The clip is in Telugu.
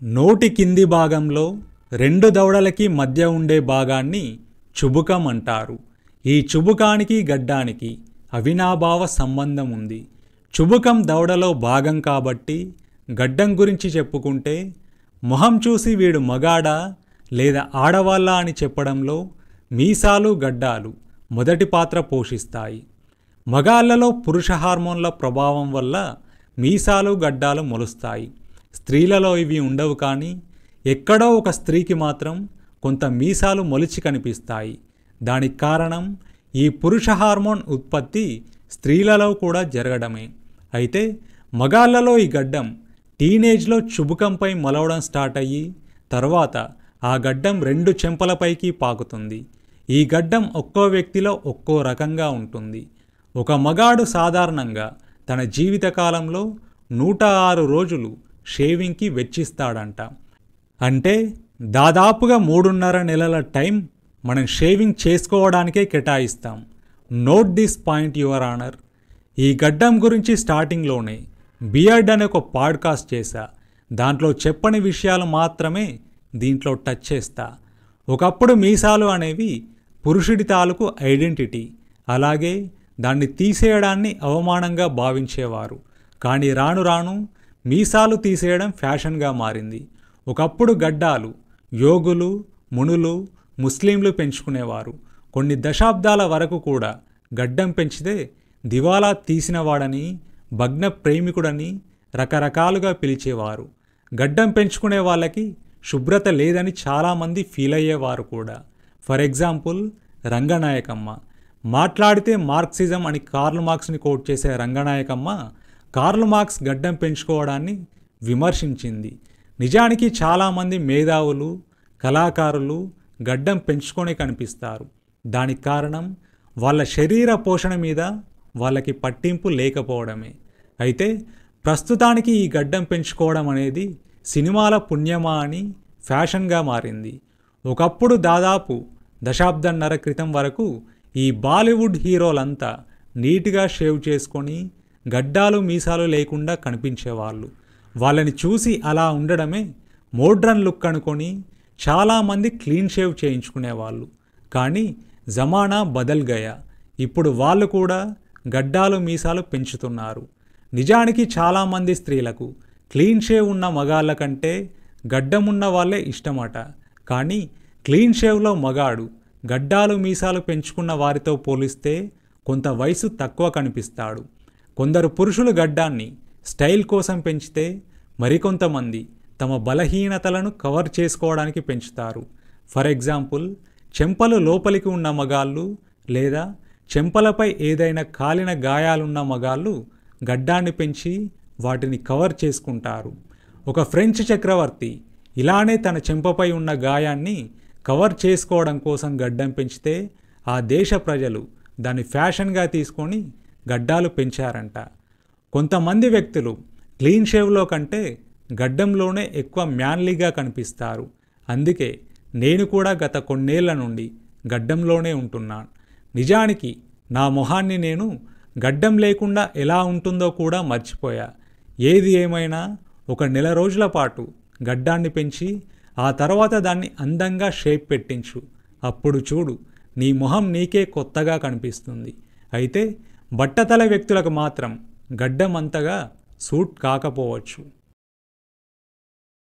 నోటి కింది భాగంలో రెండు దవడలకి మధ్య ఉండే భాగాన్ని చుబుకం అంటారు. ఈ చుబుకానికి గడ్డానికి అవినాభావ సంబంధం ఉంది. చుబుకం దవడలో భాగం కాబట్టి గడ్డం గురించి చెప్పుకుంటే మొహం చూసి వీడు మగాడా లేదా ఆడవాళ్ళ అని చెప్పడంలో మీసాలు గడ్డాలు మొదటి పాత్ర పోషిస్తాయి. మగాళ్లలో పురుష హార్మోన్ల ప్రభావం వల్ల మీసాలు గడ్డాలు మొలుస్తాయి. స్త్రీలలో ఇవి ఉండవు, కానీ ఎక్కడో ఒక స్త్రీకి మాత్రం కొంత మీసాలు మొలిచి కనిపిస్తాయి. దానికి కారణం ఈ పురుష హార్మోన్ ఉత్పత్తి స్త్రీలలో కూడా జరగడమే. అయితే మగాళ్లలో ఈ గడ్డం టీనేజ్లో చుబుకంపై మొలవడం స్టార్ట్ అయ్యి తర్వాత ఆ గడ్డం రెండు చెంపలపైకి పాకుతుంది. ఈ గడ్డం ఒక్కో వ్యక్తిలో ఒక్కో రకంగా ఉంటుంది. ఒక మగాడు సాధారణంగా తన జీవితకాలంలో 106 రోజులు షేవింగ్కి వెచ్చిస్తాడంట. అంటే దాదాపుగా 3.5 నెలల టైం మనం షేవింగ్ చేసుకోవడానికే కేటాయిస్తాం. Note this point your honour. ఈ గడ్డం గురించి స్టార్టింగ్లోనే బియర్డ్ అనే ఒక పాడ్కాస్ట్ చేశా. దాంట్లో చెప్పని విషయాలు మాత్రమే దీంట్లో టచ్ చేస్తా. ఒకప్పుడు మీసాలు అనేవి పురుషుడి తాలూకు ఐడెంటిటీ, అలాగే దాన్ని తీసేయడాన్ని అవమానంగా భావించేవారు. కానీ రాను రాను మీసాలు తీసేయడం ఫ్యాషన్గా మారింది. ఒకప్పుడు గడ్డాలు యోగులు, మునులు, ముస్లింలు పెంచుకునేవారు. కొన్ని దశాబ్దాల వరకు కూడా గడ్డం పెంచితే దివాలా తీసినవాడని, భగ్న ప్రేమికుడని రకరకాలుగా పిలిచేవారు. గడ్డం పెంచుకునే వాళ్ళకి శుభ్రత లేదని చాలామంది ఫీల్ అయ్యేవారు కూడా. For example Ranganayakamma. మాట్లాడితే మార్క్సిజం అని కార్ల్ మార్క్స్ని కోట్ చేసే రంగనాయకమ్మ కార్ల్ మార్క్స్ గడ్డం పెంచుకోవడాన్ని విమర్శించింది. నిజానికి చాలామంది మేధావులు, కళాకారులు గడ్డం పెంచుకొని కనిపిస్తారు. దానికి కారణం వాళ్ళ శరీర పోషణ మీద వాళ్ళకి పట్టింపు లేకపోవడమే. అయితే ప్రస్తుతానికి ఈ గడ్డం పెంచుకోవడం అనేది సినిమాల పుణ్యమా అని ఫ్యాషన్గా మారింది. ఒకప్పుడు దాదాపు దశాబ్దన్నర క్రితం వరకు ఈ బాలీవుడ్ హీరోలంతా నీట్గా షేవ్ చేసుకొని గడ్డాలు మీసాలు లేకుండా కనిపించేవాళ్ళు. వాళ్ళని చూసి అలా ఉండడమే మోడ్రన్ లుక్ అనుకొని చాలామంది క్లీన్ షేవ్ చేయించుకునేవాళ్ళు. కానీ జమానా బదల్ గయా. ఇప్పుడు వాళ్ళు కూడా గడ్డాలు మీసాలు పెంచుతున్నారు. నిజానికి చాలామంది స్త్రీలకు క్లీన్ షేవ్ ఉన్న మగాళ్ళ కంటే గడ్డం ఉన్న వాళ్ళే ఇష్టమట. కానీ క్లీన్ షేవ్లో మగాడు గడ్డాలు మీసాలు పెంచుకున్న వారితో పోలిస్తే కొంత వయసు తక్కువ కనిపిస్తాడు. కొందరు పురుషులు గడ్డాన్ని స్టైల్ కోసం పెంచితే మరికొంతమంది తమ బలహీనతలను కవర్ చేసుకోవడానికి పెంచుతారు. ఫర్ ఎగ్జాంపుల్ చెంపలు లోపలికి ఉన్న మగాళ్ళు లేదా చెంపలపై ఏదైనా కాలిన గాయాలున్న మగాళ్ళు గడ్డాన్ని పెంచి వాటిని కవర్ చేసుకుంటారు. ఒక ఫ్రెంచ్ చక్రవర్తి ఇలానే తన చెంపపై ఉన్న గాయాన్ని కవర్ చేసుకోవడం కోసం గడ్డం పెంచితే ఆ దేశ ప్రజలు దాన్ని ఫ్యాషన్గా తీసుకొని గడ్డాలు పెంచారంట. కొంతమంది వ్యక్తులు క్లీన్ షేవ్లో కంటే గడ్డంలోనే ఎక్కువ మ్యాన్లీగా కనిపిస్తారు. అందుకే నేను కూడా గత కొన్నేళ్ల నుండి గడ్డంలోనే ఉంటున్నాను. నిజానికి నా మొహాన్ని నేను గడ్డం లేకుండా ఎలా ఉంటుందో కూడా మర్చిపోయా. ఏది ఏమైనా ఒక నెల రోజుల పాటు గడ్డాన్ని పెంచి ఆ తర్వాత దాన్ని అందంగా షేప్ పెట్టించు. అప్పుడు చూడు, నీ మొహం నీకే కొత్తగా కనిపిస్తుంది. అయితే బట్టతల వ్యక్తులకు మాత్రం గడ్డం అంతగా సూట్ కాకపోవచ్చు.